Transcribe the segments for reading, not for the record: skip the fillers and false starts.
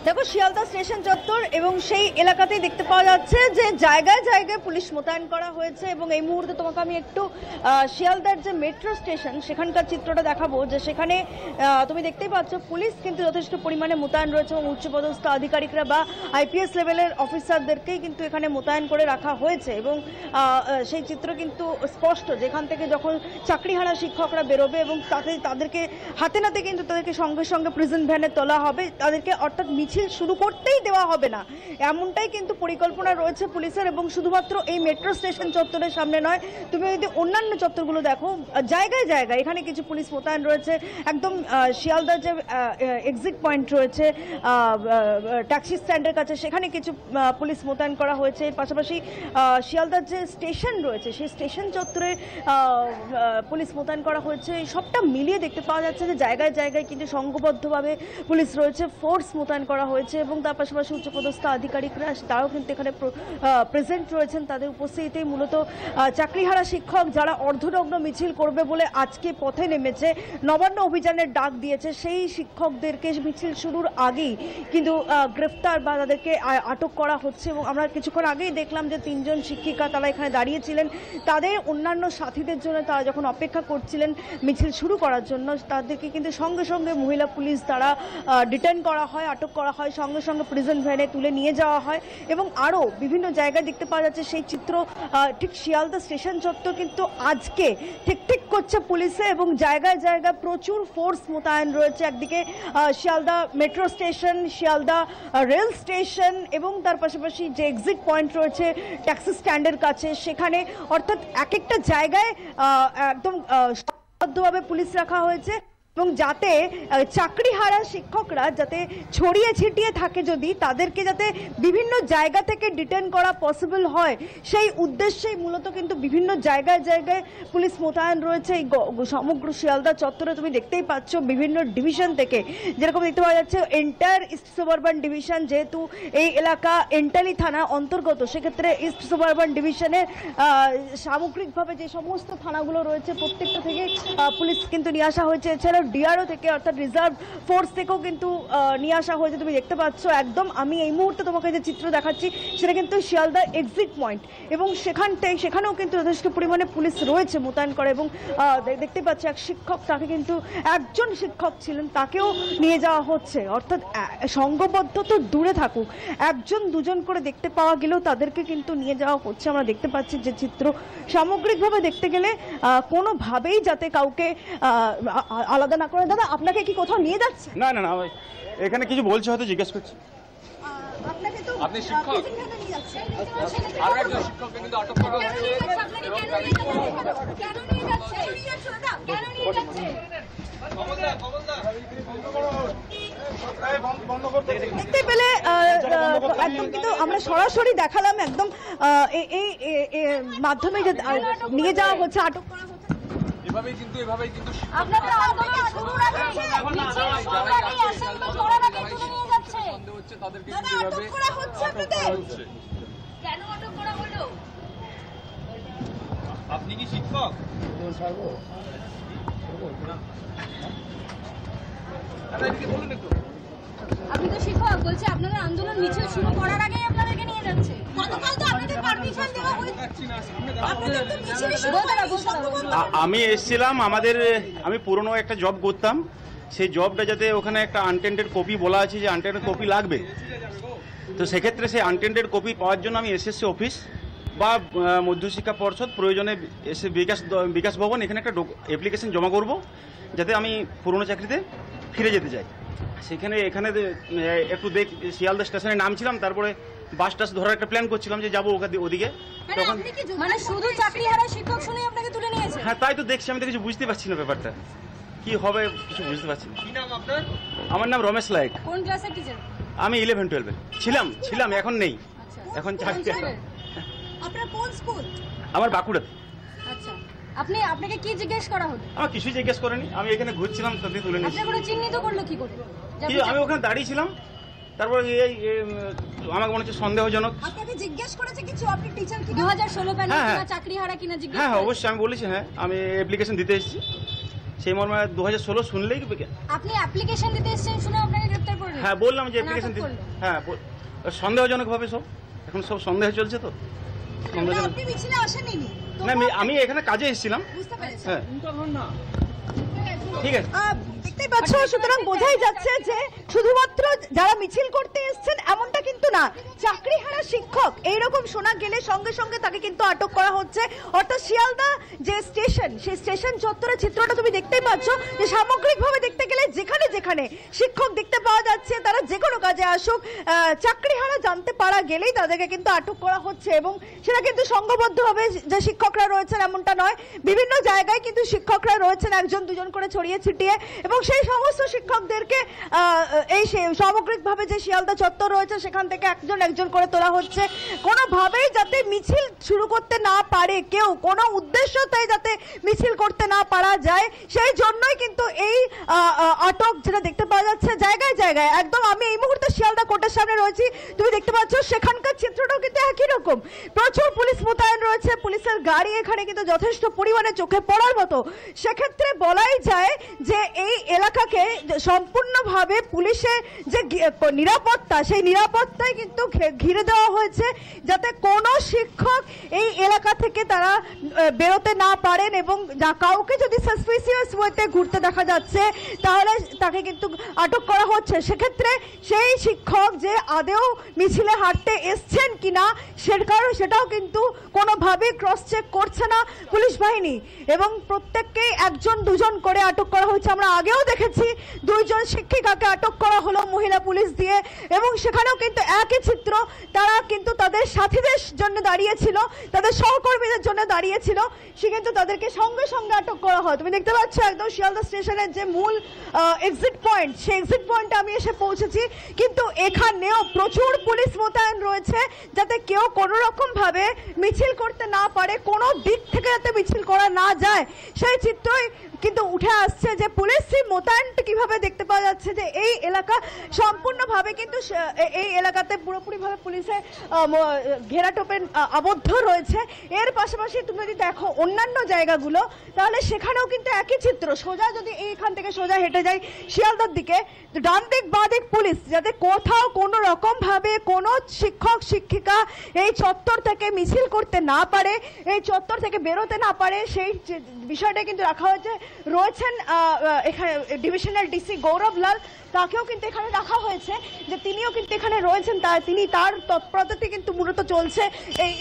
দেখো শিয়ালদা স্টেশন চত্বর এবং সেই এলাকাতেই দেখতে পাওয়া যাচ্ছে যে জায়গায় জায়গায় পুলিশ মোতায়েন করা হয়েছে এবং এই মুহূর্তে তোমাকে আমি একটু শিয়ালদার যে মেট্রো স্টেশন সেখানকার চিত্রটা দেখাবো, যে সেখানে তুমি দেখতেই পাচ্ছ পুলিশ কিন্তু যথেষ্ট পরিমাণে মোতায়েন রয়েছে এবং উচ্চপদস্থ আধিকারিকরা বা আইপিএস লেভেলের অফিসারদেরকেই কিন্তু এখানে মোতায়েন করে রাখা হয়েছে এবং সেই চিত্র কিন্তু স্পষ্ট, যেখান থেকে যখন চাকরিহারা শিক্ষকরা বেরোবে এবং তাদেরকে হাতে নাতে কিন্তু তাদেরকে সঙ্গে সঙ্গে প্রিজন ভ্যানে তোলা হবে, তাদেরকে অর্থাৎ মিছিল শুরু করতেই দেওয়া হবে না, এমনটাই কিন্তু পরিকল্পনা রয়েছে পুলিশের। এবং শুধুমাত্র এই মেট্রো স্টেশন চত্বরের সামনে নয়, তুমি যদি অন্যান্য চত্বরগুলো দেখো জায়গায় জায়গায় এখানে কিছু পুলিশ মোতায়েন রয়েছে। একদম শিয়ালদার যে এক্সিট পয়েন্ট রয়েছে ট্যাক্সি স্ট্যান্ডের কাছে, সেখানে কিছু পুলিশ মোতায়েন করা হয়েছে। পাশাপাশি শিয়ালদার যে স্টেশন রয়েছে সেই স্টেশন চত্বরে পুলিশ মোতায়েন করা হয়েছে। সবটা মিলিয়ে দেখতে পাওয়া যাচ্ছে যে জায়গায় জায়গায় কিন্তু সংঘবদ্ধভাবে পুলিশ রয়েছে, ফোর্স মোতায়েন করা হয়েছে এবং তার পাশাপাশি উচ্চপদস্থ আধিকারিকরা তারাও কিন্তু এখানে প্রেজেন্ট রয়েছেন। তাদের উপস্থিতিতেই মূলত চাকরিহারা শিক্ষক যারা অর্ধনগ্ন মিছিল করবে বলে আজকে পথে নেমেছে, নবান্ন অভিযানের ডাক দিয়েছে, সেই শিক্ষকদেরকে মিছিল শুরুর আগেই কিন্তু গ্রেফতার বা তাদেরকে আটক করা হচ্ছে। এবং আমরা কিছুক্ষণ আগেই দেখলাম যে 3 জন শিক্ষিকা তারা এখানে দাঁড়িয়েছিলেন, তাদের অন্যান্য সাথীদের জন্য তারা যখন অপেক্ষা করছিলেন মিছিল শুরু করার জন্য, তাদেরকে কিন্তু সঙ্গে সঙ্গে মহিলা পুলিশ দ্বারা ডিটেইন করা হয়, আটক করা হয়, সঙ্গে সঙ্গে প্রিজন ভ্যানে তুলে নিয়ে যাওয়া হয়। এবং আরও বিভিন্ন জায়গায় দেখতে পাওয়া যাচ্ছে সেই চিত্র। ঠিক শিয়ালদা স্টেশন চত্বর কিন্তু আজকে ঠিক করছে পুলিশে এবং জায়গায় জায়গায় প্রচুর ফোর্স মোতায়েন রয়েছে। একদিকে Sealdah metro station, Sealdah rail station এবং তার পাশাপাশি যে এক্সিট পয়েন্ট রয়েছে ট্যাক্সি স্ট্যান্ডের কাছে, সেখানে অর্থাৎ এক একটা জায়গায় একদম বদ্ধভাবে পুলিশ রাখা হয়েছে এবং যাতে চাকরিহারা শিক্ষকরা যাতে ছড়িয়ে ছিটিয়ে থাকে, যদি তাদেরকে যাতে বিভিন্ন জায়গা থেকে ডিটেইন করা পসিবল হয়, সেই উদ্দেশ্যেই মূলত কিন্তু বিভিন্ন জায়গায় জায়গায় পুলিশ মোতায়েন রয়েছে। এই সমগ্র শিয়ালদা চত্বরে তুমি দেখতেই পাচ্ছ বিভিন্ন ডিভিশন থেকে, যেরকম দেখতে পাওয়া যাচ্ছে এন্টায়ার ইস্ট সুবারবান ডিভিশন, যেহেতু এই এলাকা এন্টালি থানা অন্তর্গত, সেক্ষেত্রে ইস্ট সুবারবান ডিভিশনের সামগ্রিকভাবে যে সমস্ত থানাগুলো রয়েছে প্রত্যেকটা থেকে পুলিশ কিন্তু নিয়ে আসা হয়েছে। এছাড়াও ডিআরও থেকে অর্থাৎ রিজার্ভ ফোর্স থেকেও কিন্তু নিয়ে আসা হয়েছে। তুমি দেখতে পাচ্ছ একদম আমি এই মুহূর্তে তোমাকে যে চিত্র দেখাচ্ছি সেটা কিন্তু শিয়ালদার এক্সিট পয়েন্ট এবং সেখানেও কিন্তু যথেষ্ট পরিমাণে পুলিশ রয়েছে মোতায়েন করে। এবং দেখতে পাচ্ছি এক শিক্ষক, তাকে কিন্তু একজন শিক্ষক ছিলেন, তাকেও নিয়ে যাওয়া হচ্ছে। অর্থাৎ সংঘবদ্ধ তো দূরে থাকুক, 1 2 করে দেখতে পাওয়া গেলেও তাদেরকে কিন্তু নিয়ে যাওয়া হচ্ছে। আমরা দেখতে পাচ্ছি যে চিত্র সামগ্রিকভাবে দেখতে গেলে কোনোভাবেই যাতে কাউকে আলাদা না করে। দাদা, আপনাকে কি কোথাও নিয়ে যাচ্ছে? না না না, এখানে কিছু বলছে, হয়তো জিজ্ঞেস করছি। আপনাকে তো আপনি শিক্ষক, নিয়ে যাচ্ছে। আরো একজন শিক্ষককে কিন্তু আটক করা হয়েছে। দেখতে পেলে একদম কিন্তু আমরা সরাসরি দেখালাম একদম এই মাধ্যমে যে নিয়ে যাওয়া হচ্ছে, আটক করা হচ্ছে। এভাবেই কিন্তু আপনাদের আন্দোলন শুরুর আগে মিছিল শুরুর আগে অ্যাসেম্বল করার আগে তুলে নিয়ে যাচ্ছে। সন্দেহ হচ্ছে তাদেরকে দাদা, আটক করা হচ্ছে আপনাদের। কেন আটক করা হলো? আপনি কি শিক্ষক? আপনি তো শিক্ষক, বলছে আপনাদের আন্দোলন মিছিল শুরু করার আগেই আপনাদেরকে নিয়ে যাচ্ছে। গতকাল তো আপনাদের পারমিশন দেওয়া হয়েছে। আপনাদের তো মিছিল শুরু করার আগে আমি এসেছিলাম, আমি পুরনো একটা জব করতাম, সেই জবটা যাতে ওখানে একটা আনটেন্ডেড কপি বলা আছে যে আনটেন্ডেড কপি লাগবে, তো সেক্ষেত্রে সেই আনটেন্ডেড কপি পাওয়ার জন্য আমি এসএসসি অফিস বা মধ্যশিক্ষা পর্ষদ প্রয়োজনে এসে বিকাশ ভবন এখানে একটা অ্যাপ্লিকেশন জমা করব, যাতে আমি পুরনো চাকরিতে ফিরে যেতে চাই। সেখানে এখানে একটু শিয়ালদা স্টেশনে নামছিলাম, তারপরে বাস টাস ধরার একটা প্ল্যান করছিলাম যে যাবো ওদিকে। তখন মানে শুধু চাকরিহারা শিক্ষক শুনে আপনাকে তুলে নিয়েছে? হ্যাঁ, তাই তো দেখছি, আমি তো কিছু বুঝতে পারছি না, ব্যাপারটা কি হবে কিছু বুঝতে পারছি না। কি নাম আপনার? আমার নাম রমেশ লাইক। কোন ক্লাসের টিচার? আমি 11-12 ছিলাম, এখন নেই, এখন চাকরি। আপনার কোন স্কুল? আমার বাঁকুড়াতে। আচ্ছা, আপনাকে কি জিজ্ঞেস করা হলো? আমার কিছুই জিজ্ঞেস করেনি, আমি এখানে ঘুরছিলাম, তাদের তুলে নিয়েছি। আপনাকে চিহ্নিত করলো কি করে? আমি ওখানে দাঁড়িয়েছিলাম, তারপরে আমাকে মনে হচ্ছে সন্দেহজনক। আপনাকে জিজ্ঞেস করেছে কিছু, আপনি টিচার কি 2016 প্যানেল কিনা চাকরিহারা কিনা জিজ্ঞেস? হ্যাঁ অবশ্যই, আমি বলেছি হ্যাঁ আমি অ্যাপ্লিকেশন দিতে এসেছি, সেই মর্মে 2016 শুনলেই। আপনি অ্যাপ্লিকেশন দিতে এসেছেন শুনে আপনাকে গ্রেফতার করলেন? হ্যাঁ বললাম যে অ্যাপ্লিকেশন আটক করলো? হ্যাঁ সন্দেহজনকভাবে সব এখন সব সন্দেহ চলছে তো সন্দেহজনক আপনি মিছিলে আসেননি? না আমি এখানে কাজে এসেছিলাম বুঝতে পেরেছি। হ্যাঁ ঠিক আছে দেখতেই পাচ্ছ, সুতরাং বোঝাই যাচ্ছে যে শুধুমাত্র যারা মিছিল করতে এসেছেন এমনটা কিন্তু না, চাকরিহারা শিক্ষক এইরকম শোনা গেলে সঙ্গে সঙ্গে তাকে কিন্তু আটক করা হচ্ছে। অর্থাৎ শিয়ালদা যে স্টেশন, সেই স্টেশন চত্বরের চিত্রটা তুমি দেখতেই পাচ্ছ যে সামগ্রিকভাবে দেখতে গেলে যেখানে যেখানে শিক্ষক দেখতে পাওয়া যাচ্ছে তারা যে কোনো কাজে আসুক, চাকরিহারা জানতে পারা গেলেই তাদেরকে কিন্তু আটক করা হচ্ছে। এবং সেটা কিন্তু সংঘবদ্ধভাবে যে শিক্ষকরা রয়েছেন এমনটা নয়, বিভিন্ন জায়গায় কিন্তু শিক্ষকরা রয়েছেন একজন দুজন করে ছড়িয়ে ছিটিয়ে, এবং সেই সমস্ত শিক্ষকদেরকে এই সামগ্রিকভাবে যে শিয়ালদা চত্বর রয়েছে সেখান থেকে একজন একজন করে তোলা হচ্ছে, কোনোভাবেই যাতে মিছিল শুরু করতে না পারে কেউ, কোনো উদ্দেশ্যতেই যাতে মিছিল করতে না পারা যায়, সেই জন্যই কিন্তু এই আটক যেটা দেখতে পাওয়া যাচ্ছে জায়গায় জায়গায়। একদম আমি এই মুহূর্তে শিয়ালদা কোর্টের সামনে রয়েছি, তুমি দেখতে পাচ্ছ সেখানকার চিত্রটাও কিন্তু একই রকম, প্রচুর পুলিশ মোতায়েন রয়েছে, পুলিশের গাড়ি এখানে কিন্তু যথেষ্ট পরিমাণে চোখে পড়ার মতো। সেক্ষেত্রে বলাই যায় যে এই এলাকাকে সম্পূর্ণভাবে পুলিশের যে নিরাপত্তা, সেই নিরাপত্তায় কিন্তু ঘিরে দেওয়া হয়েছে যাতে কোনো শিক্ষক এই এলাকা থেকে তারা বেরোতে না পারেন, এবং কাউকে যদি সাসপিসিয়াস ওয়েতে ঘুরতে দেখা যাচ্ছে তাহলে তাকে কিন্তু আটক করা হচ্ছে। সেক্ষেত্রে সেই শিক্ষক যে আদেও মিছিলে হাঁটতে এসছেন কিনা সেটাও কিন্তু কোনোভাবে ক্রস চেক করছে না পুলিশ বাহিনী, এবং প্রত্যেককেই একজন দুজন করে আটক করা হয়েছে। আমরা আগেও দেখেছি দুইজন শিক্ষিকাকে আটক করা হলো মহিলা পুলিশ দিয়ে, এবং সেখানেও কিন্তু একই চিত্র, তারা কিন্তু তাদের সাথীদের জন্য দাঁড়িয়েছিল, তাদের সহকর্মীদের জন্য দাঁড়িয়েছিল, সে কিন্তু তাদেরকে সঙ্গে সঙ্গে আটক করা হয়। তুমি দেখতে পাচ্ছ একদম শিয়ালদা স্টেশনের যে মূল এক্সিট পয়েন্ট, সেই এক্সিট পয়েন্টে আমি এসে পৌঁছেছি, কিন্তু এখানেও প্রচুর পুলিশ মোতায়েন রয়েছে যাতে কেউ কোনো রকম ভাবে মিছিল করতে না পারে, কোনো দিক থেকে যাতে মিছিল করা না যায়, সেই চিত্রই কিন্তু উঠে আসছে। যে পুলিশি মোতায়েনটা কিভাবে দেখতে পাওয়া যাচ্ছে যে এই এলাকা সম্পূর্ণভাবে কিন্তু এই এলাকাতে পুরোপুরিভাবে পুলিশের ঘেরাটোপে আবদ্ধ রয়েছে। এর পাশাপাশি তুমি যদি দেখো অন্যান্য জায়গাগুলো তাহলে সেখানেও কিন্তু একই চিত্র, সোজা যদি এইখান থেকে সোজা হেঁটে যাই শিয়ালদার দিকে, ডান দিক বাঁ দিক পুলিশ, যাতে কোথাও কোনো রকম ভাবে কোনো শিক্ষক শিক্ষিকা এই চত্বর থেকে মিছিল করতে না পারে, এই চত্বর থেকে বেরোতে না পারে, সেই বিষয়টা কিন্তু রাখা হয়েছে। রয়েছেন এখানে ডিভিশনাল ডিসি গৌরব লাল, তাকেও কিন্তু এখানে রাখা হয়েছে, যে তিনিও কিন্তু এখানে রয়েছেন, তার তৎপরতাতে কিন্তু মূলত চলছে এই।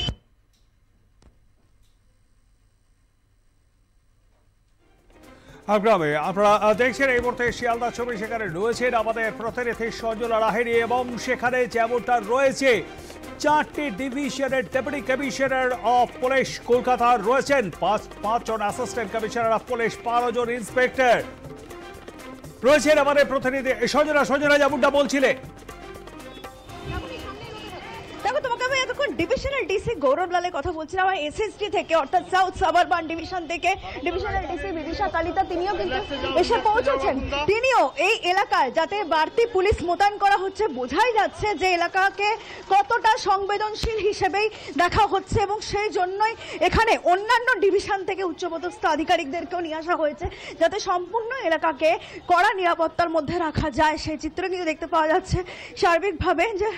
গ্রামে আপনারা দেখছেন এই মুহূর্তে শিয়ালদা ছবি, সেখানে রয়েছেন আমাদের প্রতিনিধি সঞ্জনা লাহিড়ী, এবং সেখানে যেমনটা রয়েছে 4টি ডিভিশনের ডেপুটি কমিশনার অফ পুলিশ কলকাতার রয়েছেন, 5জন অ্যাসিস্ট্যান্ট কমিশনার অফ পুলিশ, 12 জন ইন্সপেক্টর রয়েছেন আমাদের প্রতিনিধি সঞ্জনা যেমনটা বলছিলে। দেখো তোমাকে আমি এতক্ষণ ডিভিশনাল ডিসি গৌরব লালের কথা বলছিলাম, আমার এসএসডি থেকে অর্থাৎ সাউথ সাবারবান ডিভিশন থেকে ডিভিশনাল ডিসি বিদিশা কালিতা তিনিও কিন্তু এসে পৌঁছেছেন। তিনিও এই এলাকায় যাতে বাড়তি পুলিশ মোতায়েন করা হচ্ছে, বোঝাই যাচ্ছে যে এলাকাকে কতটা সংবেদনশীল হিসেবেই দেখা হচ্ছে, এবং সেই জন্যই এখানে অন্যান্য ডিভিশন থেকে উচ্চপদস্থ আধিকারিকদেরকেও নিয়ে আসা হয়েছে যাতে সম্পূর্ণ এলাকাকে কড়া নিরাপত্তার মধ্যে রাখা যায়। সেই চিত্র কিন্তু দেখতে পাওয়া যাচ্ছে সার্বিকভাবে, যে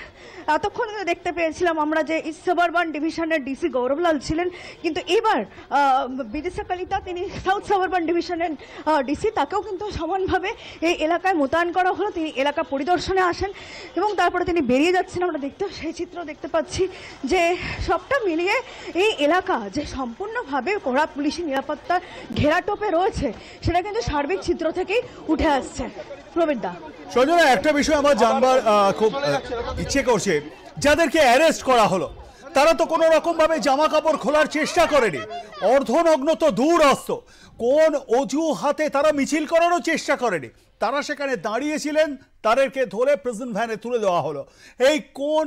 এতক্ষণ দেখতে পেয়েছিলাম আমরা যে ইস্ট সাবারবান ডিভিশনের ডিসি গৌরবলাল ছিলেন, কিন্তু এবার বিদিশা কালিতা তিনি সাউথ সাবারবান ডিভিশনের ডিসি, তাকেও কিন্তু সমানভাবে এই এলাকায় মোতায়েন করা হলো। তিনি এলাকা পরিদর্শনে আসেন এবং তারপরে তিনি বেরিয়ে যাচ্ছেন, আমরা সেই চিত্র দেখতে পাচ্ছি যে সবটা মিলিয়ে এই এলাকা যে সম্পূর্ণভাবে কড়া পুলিশি নিরাপত্তা ঘেরাটোপে রয়েছে সেটা কিন্তু সার্বিক চিত্র থেকেই উঠে আসছে। প্রবীরদা, সঞ্জনা, একটা বিষয় আমার জানবার খুব ইচ্ছে করছে, যাদেরকে অ্যারেস্ট করা হলো তারা তো কোনো রকম ভাবে জামা কাপড় খোলার চেষ্টা করেনি, অর্ধনগ্ন তো দূর আসত, কোন অজুহাতে তারা মিছিল করারও চেষ্টা করেনি, তারা সেখানে দাঁড়িয়েছিলেন, তাদেরকে ধরে প্রিজন ভ্যানে তুলে দেওয়া হলো। এই কোন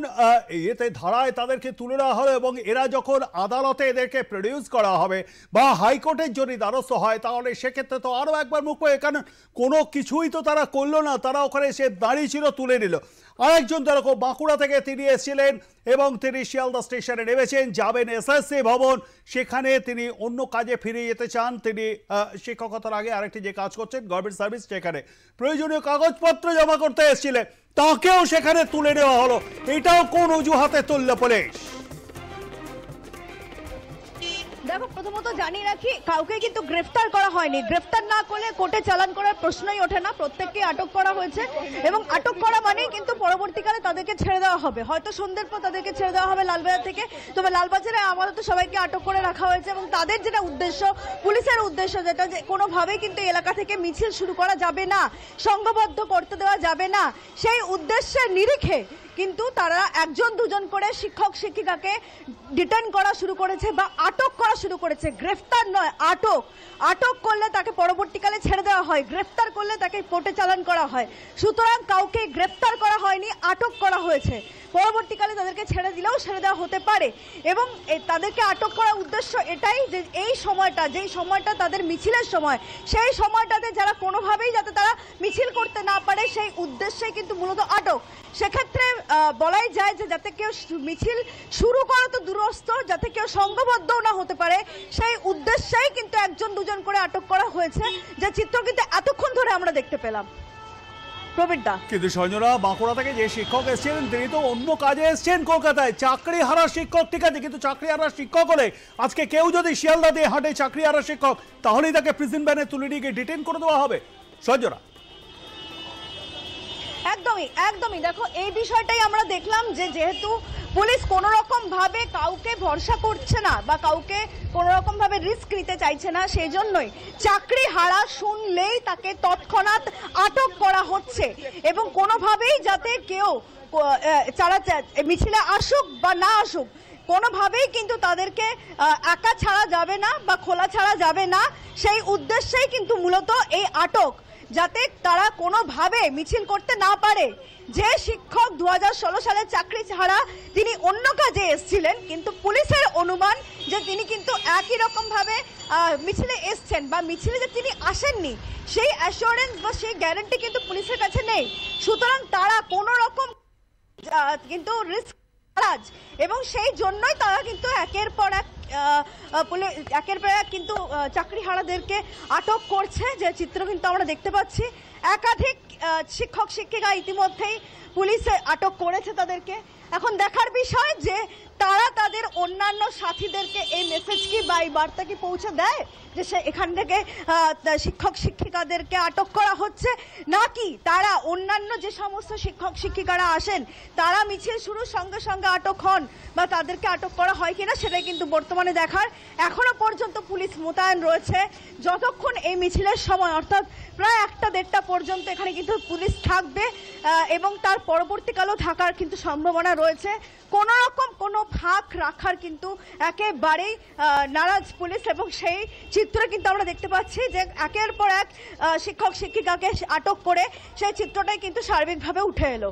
এতে ধারায় তাদেরকে তুলে দেওয়া হলো, এবং এরা যখন আদালতে এদেরকে প্রডিউস করা হবে বা হাইকোর্টের যদি দ্বারস্থ হয় তাহলে সেক্ষেত্রে তো আরও একবার মুখ পায়, কারণ কোনো কিছুই তো তারা করলো না, তারা ওখানে এসে দাঁড়িয়েছিল, তুলে নিল। আরেকজন যেরকম বাঁকুড়া থেকে তিনি এসেছিলেন এবং তিনি শিয়ালদা স্টেশনে নেমেছেন, যাবেন এসএসসি ভবন, সেখানে তিনি অন্য কাজে ফিরে যেতে চান, তিনি শিক্ষকতার আগে আরেকটি যে কাজ করছেন গভর্নমেন্ট সার্ভিস, সেখানে প্রয়োজনীয় কাগজপত্র জমা করতে এসেছিলেন, তাকেও সেখানে তুলে নেওয়া হলো। এটাও কোন অজুহাতে তুলল পুলিশ? দেখো, প্রথমত জানিয়ে রাখি, কাউকে কিন্তু গ্রেফতার করা হয়নি। গ্রেফতার না করলে কোর্টে চালান করার প্রশ্নই ওঠে না। প্রত্যেককে আটক করা হয়েছে এবং আটক করা মানেই কিন্তু পরবর্তীকালে তাদেরকে ছেড়ে দেওয়া হবে। হয়তো সন্ধ্যের পর তাদেরকে ছেড়ে দেওয়া হবে লালবাজার থেকে, তবে লালবাজারে আপাতত সবাইকে আটক করে রাখা হয়েছে এবং তাদের যেটা উদ্দেশ্য, পুলিশের উদ্দেশ্য যেটা, যে কোনোভাবেই কিন্তু এলাকা থেকে মিছিল শুরু করা যাবে না, সংঘবদ্ধ করতে দেওয়া যাবে না, সেই উদ্দেশ্যের নিরিখে কিন্তু তারা একজন দুজন করে শিক্ষক শিক্ষিকাকে ডিটেইন করা শুরু করেছে বা আটক করা শুরু করেছে। গ্রেফতার নয়, আটক। আটক করলে তাকে পরবর্তীকালে ছেড়ে দেওয়া হয়, গ্রেফতার করলে তাকে কোর্টে চালান করা হয়। সুতরাং কাউকে গ্রেফতার করা হয়নি, আটক করা হয়েছে। পরবর্তীকালে তাদেরকে ছেড়ে দিলেও ছেড়ে দেওয়া হতে পারে এবং তাদেরকে আটক করার উদ্দেশ্য এটাই যে এই সময়টা, যেই সময়টা তাদের মিছিলের সময়, সেই সময়টাতে যারা কোনোভাবেই যাতে তারা মিছিল করতে না পারে, সেই উদ্দেশ্যেই কিন্তু মূলত আটক। সেক্ষেত্রে বলাই যায় যে যাতে কেউ মিছিল শুরু করা তো দূরস্থ, যাতে কেউ সংঘবদ্ধও না হতে পারে, সেই উদ্দেশ্যেই কিন্তু একজন দুজন করে আটক করা হয়েছে, যে চিত্র কিন্তু এতক্ষণ ধরে আমরা দেখতে পেলাম। প্রবীরদা, কিন্তু সঞ্জনা, বাঁকুড়া থেকে যে শিক্ষক এসেছেন তিনি তো অন্য কাজে এসেছেন কলকাতায়। চাকরি হারা শিক্ষক, ঠিক আছে, কিন্তু চাকরি হারা শিক্ষক হলে আজকে কেউ যদি শিয়ালদা দিয়ে হাঁটে চাকরি হারা শিক্ষক, তাহলেই তাকে প্রিজন ভ্যানে তুলে নিয়ে গিয়ে ডিটেইন করে দেওয়া হবে। সঞ্জনা, একদমই একদমই। দেখো, এই বিষয়টাই আমরা দেখলাম যে যেহেতু পুলিশ কোনো রকম ভাবে কাউকে ভরসা করছে না বা কাউকে কোনো রকম ভাবে রিস্ক নিতে চাইছে না, সেই জন্যই চাকরি হারা শুনলেই তাকে তৎক্ষণাৎ আটক করা হচ্ছে এবং কোনোভাবেই যাতে কেউ যারা মিছিলে আসুক বা না আসুক, কোনোভাবেই কিন্তু তাদেরকে একা ছাড়া যাবে না বা খোলা ছাড়া যাবে না, সেই উদ্দেশ্যেই কিন্তু মূলত এই আটক, যাতে তারা কোনোভাবে মিছিল করতে না পারে। যে শিক্ষক 2016 সালে চাকরি ছাড়া তিনি অন্য কাজে এসেছিলেন, কিন্তু পুলিশের অনুমান যে তিনি কিন্তু একই রকম ভাবে মিছিলে এসছেন বা মিছিলে যে তিনি আসেননি, সেই অ্যাসুরেন্স বা সেই গ্যারান্টি কিন্তু পুলিশের কাছে নেই। সুতরাং তারা কোনো রকম কিন্তু রিস্ক এবং সেই জন্যই তারা কিন্তু একের পর এক কিন্তু চাকরি হারাদেরকে আটক করছে, যে চিত্র কিন্তু আমরা দেখতে পাচ্ছি। একাধিক শিক্ষক শিক্ষিকা ইতিমধ্যেই পুলিশে আটক করেছে তাদেরকে। এখন দেখার বিষয় যে তারা তাদের অন্যান্য সাথীদেরকে এই মেসেজ কি বা এই বার্তা কি পৌঁছে দেয় যে সে এখান থেকে শিক্ষক শিক্ষিকাদেরকে আটক করা হচ্ছে, নাকি তারা অন্যান্য যে সমস্ত শিক্ষক শিক্ষিকারা আসেন তারা মিছিল শুরুর সঙ্গে সঙ্গে আটক হন বা তাদেরকে আটক করা হয় কিনা, সেটাই কিন্তু বর্তমানে দেখার। এখনো পর্যন্ত পুলিশ মোতায়েন রয়েছে। যতক্ষণ এই মিছিলের সময়, অর্থাৎ প্রায় 1টা-1.5টা পর্যন্ত এখানে কিন্তু পুলিশ থাকবে এবং তার পরবর্তীকালেও থাকার কিন্তু সম্ভাবনা রয়েছে। কোন রকম কোনো ফাঁক রাখার কিন্তু একেবারেই নারাজ পুলিশ এবং সেই চিত্র কিন্তু আমরা দেখতে পাচ্ছি যে একের পর এক শিক্ষক শিক্ষিকাকে আটক করে সেই চিত্রটাই কিন্তু সার্বিকভাবে উঠে এলো।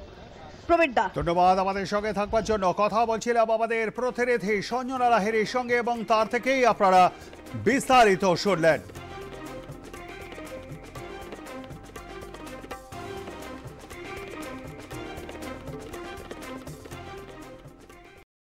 প্রবীরদা, ধন্যবাদ আমাদের সঙ্গে থাকবার জন্য। কথা বলছিলাম আমাদের প্রতিনিধি সঞ্জনা লাহিড়ীর সঙ্গে এবং তার থেকেই আপনারা বিস্তারিত শুনলেন।